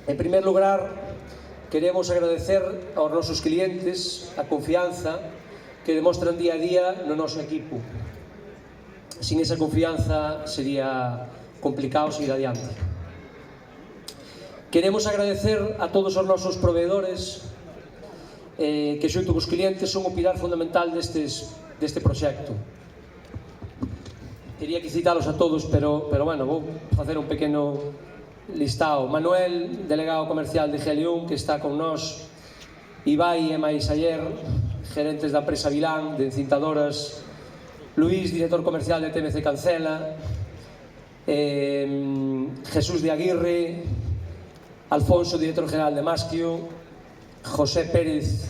En primer lugar, queremos agradecer aos nosos clientes a confianza que demostran día a día no noso equipo. Sin esa confianza sería complicado seguir adiante. Queremos agradecer a todos os nosos proveedores que xunto cos clientes son o pilar fundamental deste proxecto. Quería que citalos a todos, pero bueno, vou facer un pequeno listado. Manuel, delegado comercial de Gelión, que está con nós. Ibai e máis ayer, gerentes da empresa Vilán, de encintadoras. Luís, director comercial de TMC Cancela. Jesús de Aguirre. Alfonso, director general de Masquio. José Pérez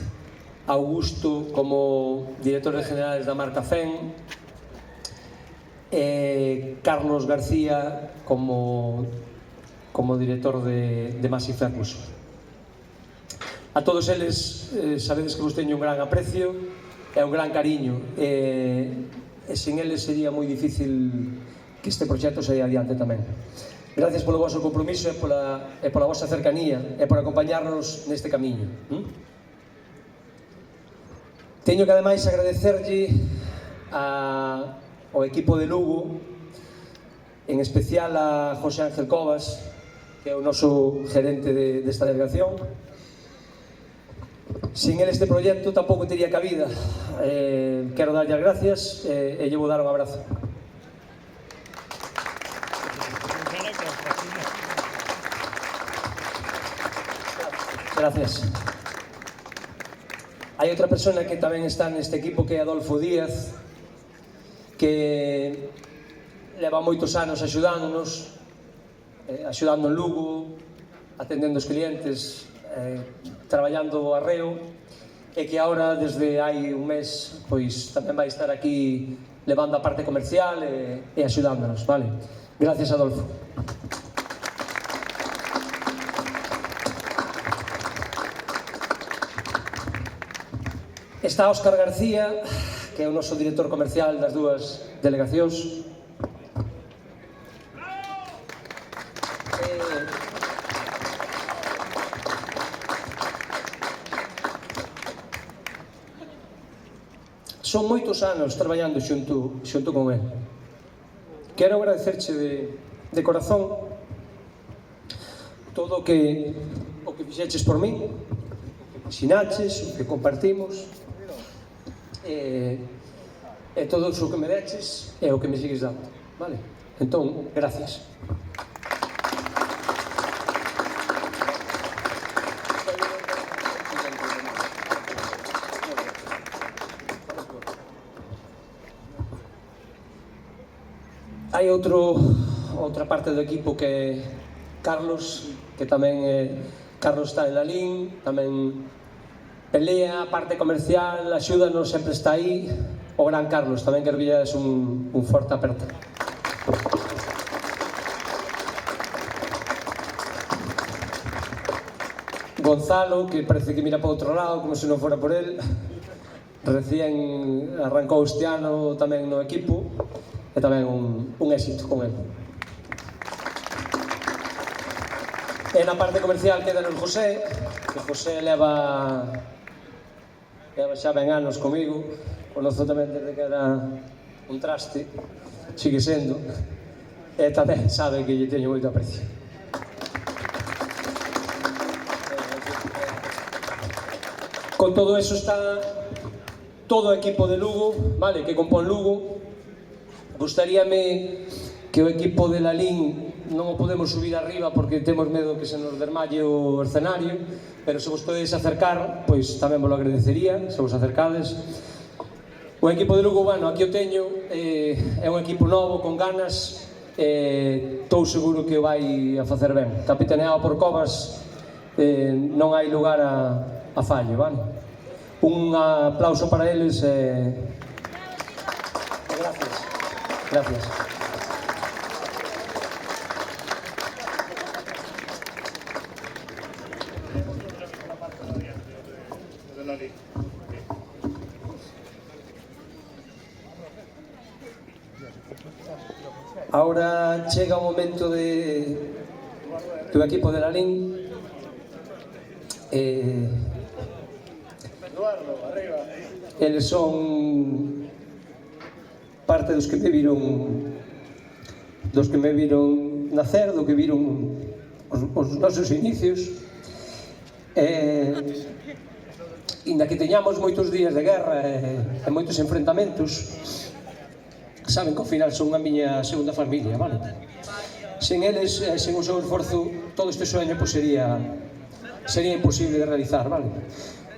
Augusto como directores generales da marca FEN. Carlos García como director de Masi Ferguson. A todos eles sabedes que vos teño un gran aprecio e un gran cariño, e sen eles sería moi difícil que este proxecto saia adiante tamén. Gracias polo vosso compromiso e pola vosa cercanía e por acompañarnos neste camiño. Teño que ademais agradecerlle ao equipo de Lugo, en especial a José Ángel Covas, que é o noso gerente desta delegación. Sin ele este proxecto tampouco tería cabida. Quero darlle as gracias e lle vou dar un abrazo. Gracias. Hai outra persona que tamén está neste equipo, que é Adolfo Díaz, que leva moitos anos axudándonos, axudando en Lugo, atendendo os clientes, traballando o arreo, e que agora, desde hai un mes, pois tamén vai estar aquí levando a parte comercial e axudándonos, vale? Gracias, Adolfo. Está Óscar García, que é o noso director comercial das dúas delegacións. Son moitos anos traballando xunto con ele. Quero agradecerche de corazón todo o que fixeches por mí, o que xinaches, o que compartimos, e todo o que me deches e o que me sigues dando, vale? Entón, gracias. Hai outra parte do equipo que é Carlos, que tamén Carlos está en Lalín, tamén pelea a parte comercial, axúdanos, sempre está aí. O gran Carlos, tamén quero que lle des un forte aperto. Gonzalo, que parece que mira para outro lado, como se non fora por él. Recién arrancou este ano tamén no equipo, e tamén un éxito con él. E na parte comercial queda no José, que José leva xa ben anos comigo, conozo tamén desde que era un traste, sigue sendo, e tamén sabe que lle teño moito aprecio. Con todo eso está todo o equipo de Lugo, vale, que compón Lugo. Gustaríame que o equipo de Lalín non o podemos subir arriba porque temos medo que se nos dermalle o escenario, pero se vos podedes acercar, pois tamén vos lo agradecería, se vos acercades. O equipo de Lugo, bueno, aquí o teño, é un equipo novo, con ganas, estou seguro que o vai a facer ben. Capitaneado por Covas, non hai lugar a fallo, vale? Un aplauso para eles e gracias. Gracias. Ahora chega o momento do equipo de Lalín Eles son parte dos que me viron nacer, do que viron os nosos inicios. Inda que teñamos moitos días de guerra e moitos enfrentamentos, saben que ao final son a miña segunda familia, vale? Sen eles, sen o seu esforzo, todo este sueño sería imposible de realizar, vale?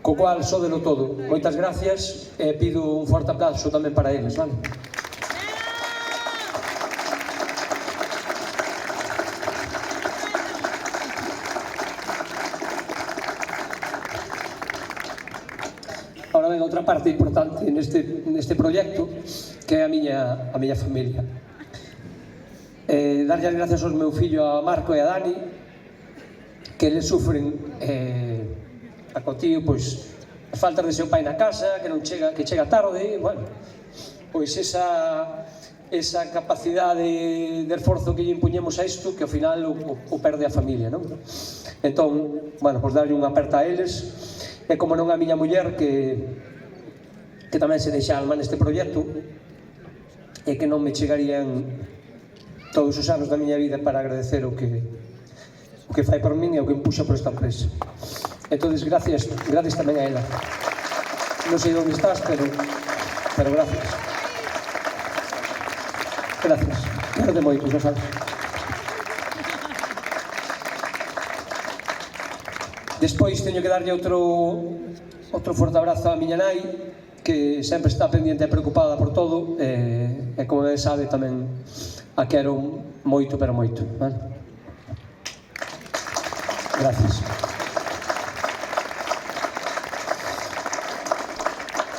Co cual, sódelo todo. Moitas gracias e pido un forte aplauso tamén para eles, vale? Ahora ven outra parte importante neste proxecto, que é a miña familia. Darlle as gracias aos meu fillo, a Marco e a Dani, que eles sufren a cotío, pois, as faltas de seu pai na casa, que chega tarde, bueno, pois esa capacidade de esforzo que lle impuñemos a isto, que ao final o perde a familia, non? Entón, bueno, pois darlle unha aperta a eles. E como non a miña muller, que tamén se deixa alma neste proxecto, e que non me chegarían todos os anos da miña vida para agradecer o que fai por min e o que empuxa por esta empresa. Entón, gracias tamén a ela. Non sei onde estás, pero gracias. Gracias. Quero de moito, xa sabes. Despois teño que darlle outro forte abrazo a miña nai, que sempre está pendiente e preocupada por todo, e como ben sabe tamén a quero moito, pero moito, vale? Gracias.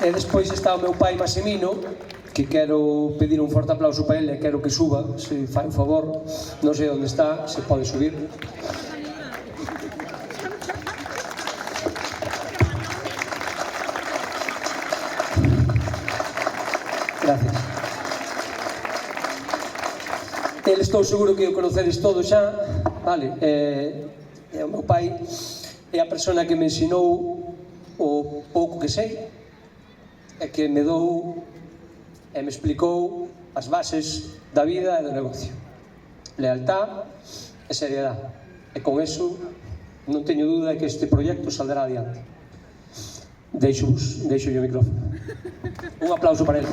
E despois está o meu pai Massimino, que quero pedir un forte aplauso para ele, quero que suba, se fai un favor, non sei onde está, se pode subir. Gracias. Ele estou seguro que o conocedes todos xa, vale? O meu pai é a persona que me ensinou o pouco que sei e que me dou e me explicou as bases da vida e do negocio. Lealtad e seriedade. E con eso non teño dúda de que este proxecto saldrá adiante. Deixo o micrófono. Un aplauso para ele.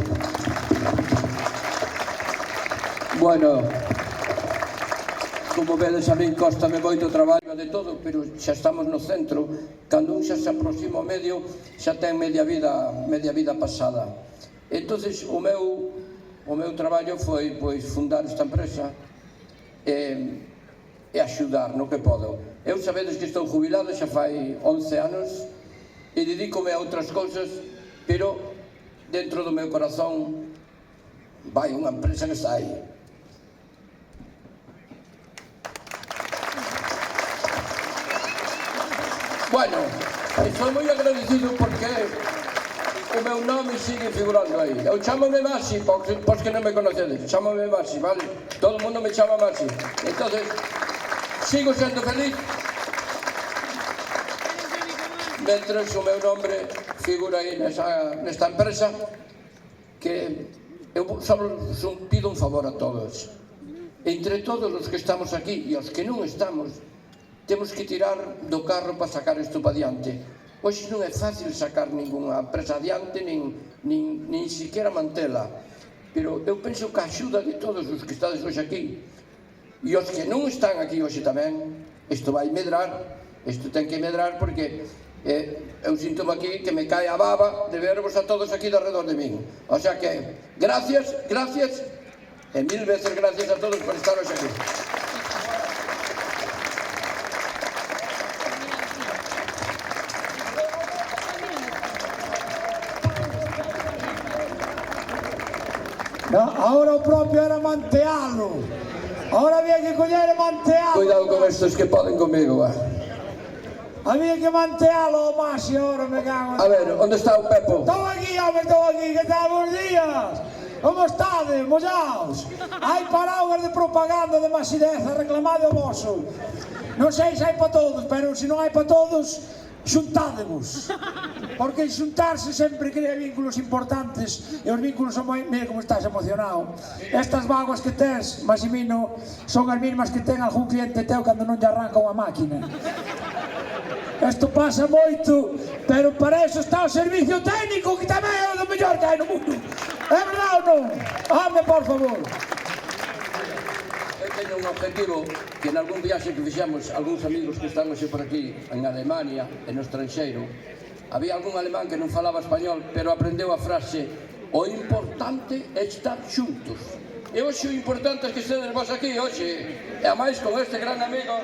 Bueno, como vedes, a min cóstame moito traballo de todo, pero xa estamos no centro. Cando un xa se aproxima ao medio, xa ten media vida pasada. Entonces, o meu traballo foi fundar esta empresa e axudar no que podo. Eu sabedes que estou jubilado xa fai 11 anos e dedícome a outras cousas, pero dentro do meu corazón vai unha empresa que está aí. Bueno, estou moi agradecido porque o meu nome sigue figurando aí. Eu chámome Maxi, pos que non me conocedes, chámome Maxi, vale? Todo o mundo me chama Maxi. Entonces, sigo sendo feliz mentres o meu nombre figura aí nesta empresa, que eu só pido un favor a todos. Entre todos os que estamos aquí e os que non estamos, temos que tirar do carro para sacar isto para diante. Hoxe non é fácil sacar ninguna empresa adiante, nin siquiera mantela. Pero eu penso que a axuda de todos os que estades hoxe aquí e os que non están aquí hoxe tamén, isto vai medrar, isto ten que medrar porque eu sinto aquí que me cae a baba de vervos a todos aquí de alrededor de min. O sea que, gracias, e mil veces gracias a todos por estar hoxe aquí. Ahora o propio era mantealo. Ahora había que coller e mantealo. Cuidado con estos que poden comigo, Había que mantealo, Maxi, ahora me cago. A ver, onde está o Pepo? Estou aquí, que tal, bons días. Como estades, mollaos? Hai paraugas de propaganda de Maxideza, reclamade o voso. Non sei se hai para todos, pero se non hai para todos, xuntádevos. Porque xuntarse sempre crea vínculos importantes e os vínculos son moi... Mira como estás emocionado. Estas vaguas que tes, Maximino, son as mismas que ten algún cliente teu cando non lle arranca unha máquina. Isto pasa moito, pero para eso está o servicio técnico, que tamén é o do mellor que hai no mundo. É verdade ou non? Hame, por favor. Eu teño un objetivo que en algún viaxe que fixemos algúns amigos que están hoxe por aquí en Alemania e no estranxeiro, había algún alemán que non falaba español, pero aprendeu a frase: o importante é estar xuntos. E hoxe o importante é que estedes vos aquí hoxe, e a máis con este gran amigo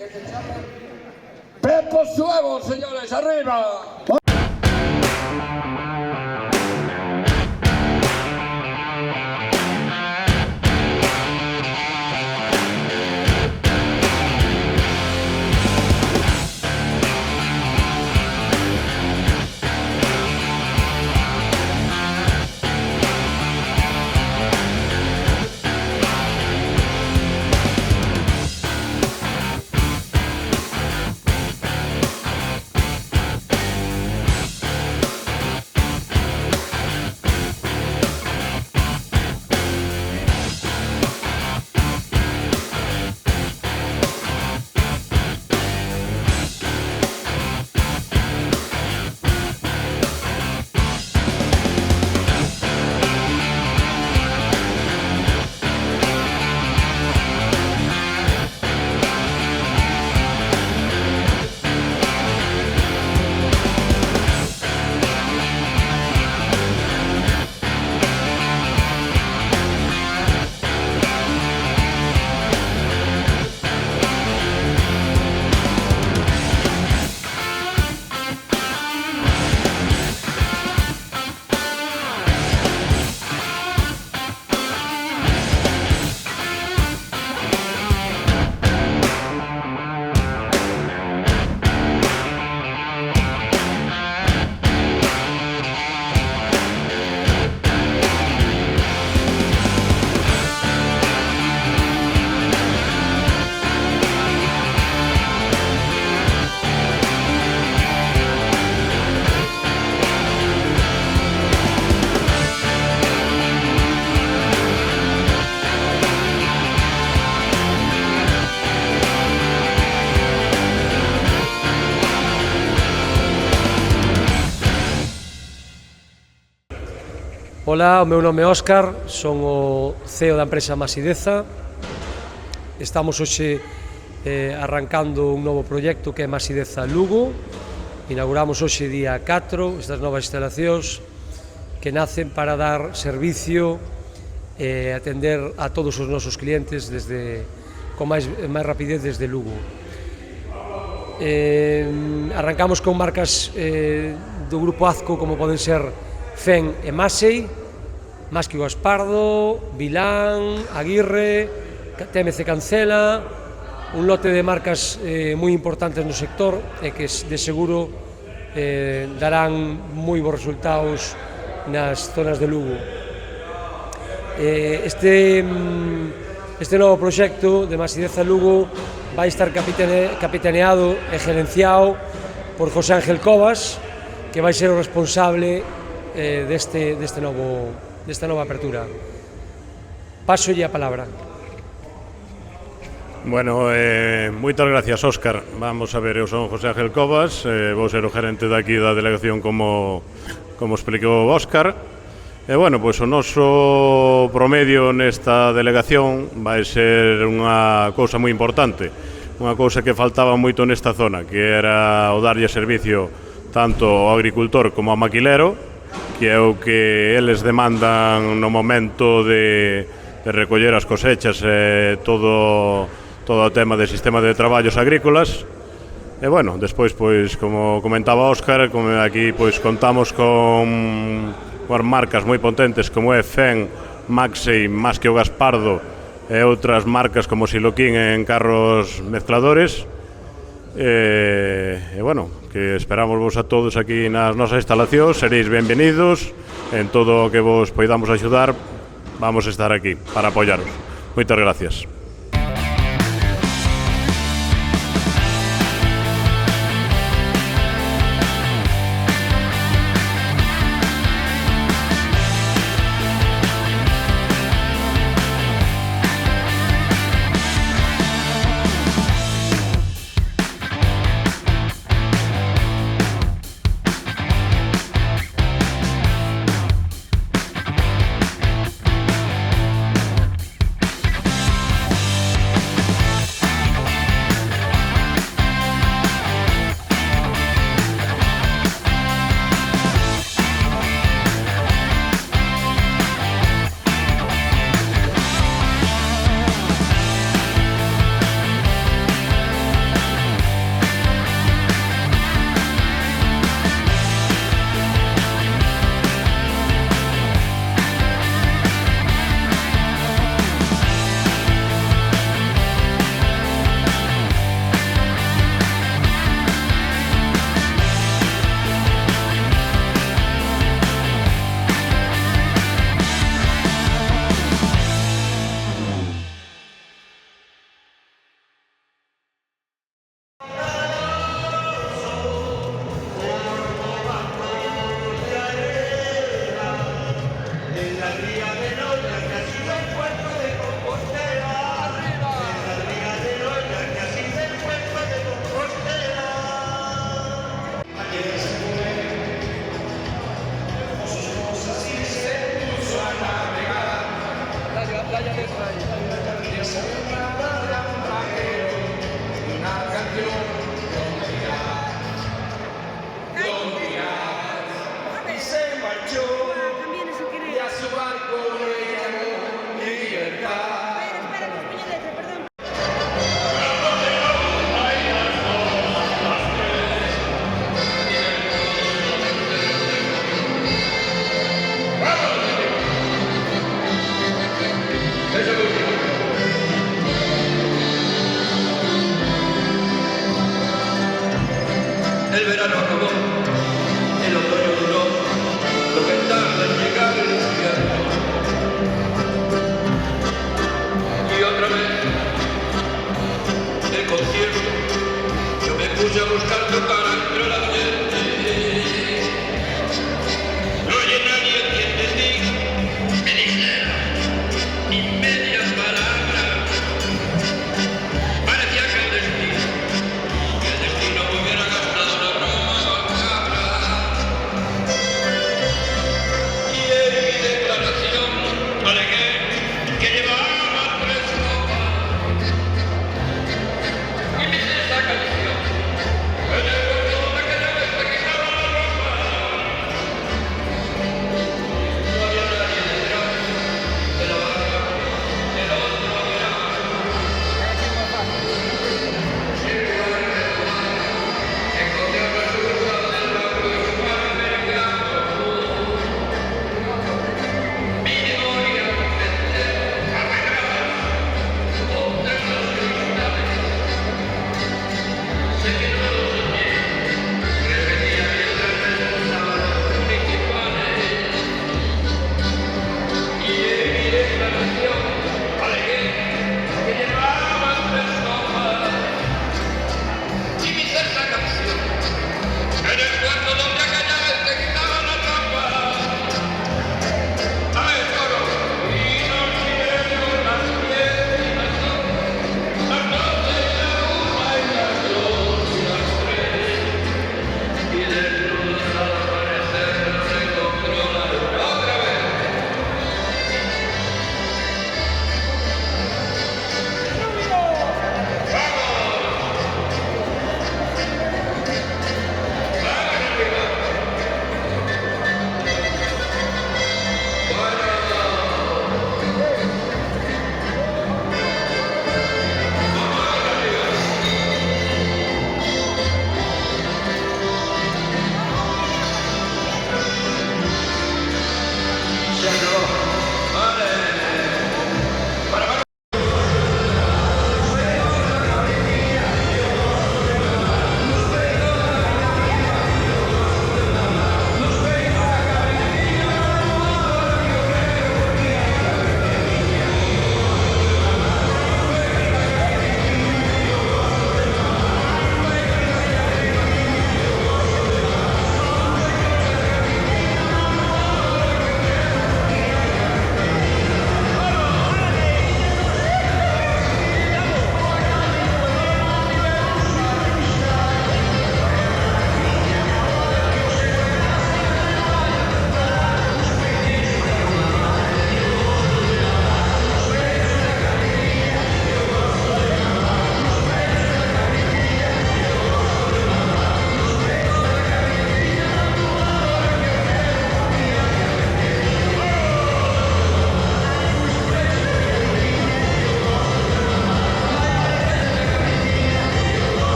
que se chama Pepo Suevo, señores, arriba! Ola, o meu nome é Óscar, son o CEO da empresa Masideza. Estamos hoxe arrancando un novo proxecto que é Masideza Lugo. Inauguramos hoxe día 4 estas novas instalacións que nacen para dar servicio e atender a todos os nosos clientes con máis rapidez desde Lugo. Arrancamos con marcas do grupo Azco como poden ser Fen e Masei, Masque Gaspardo, Vilán, Aguirre, TMC Cancela, un lote de marcas moi importantes no sector e que de seguro darán moi bons resultados nas zonas de Lugo. Este novo proxecto de Masideza Lugo vai estar capitaneado e gerenciado por José Ángel Cobas, que vai ser o responsable desta nova apertura. Pásolle a palabra. Bueno, moitas gracias, Óscar. Vamos a ver, eu son José Ángel Cobas, vou ser o gerente daqui da delegación como explicou Óscar. E, bueno, pois o noso promedio nesta delegación vai ser unha cousa moi importante, unha cousa que faltaba moito nesta zona, que era o darlle servicio tanto ao agricultor como ao maquilero, que é o que eles demandan no momento de recoller as cosechas e todo o tema de sistema de traballos agrícolas. E, bueno, despois, pois, como comentaba Óscar, aquí pois contamos con marcas moi potentes como é Fen, Maxei, Masque Gaspardo e outras marcas como Siloquín en carros mezcladores. E, bueno, que esperamos vos a todos aquí nas nosas instalacións, seréis benvenidos en todo o que vos poidamos axudar, vamos a estar aquí para apoyaros. Moitas gracias. Fui a buscarte para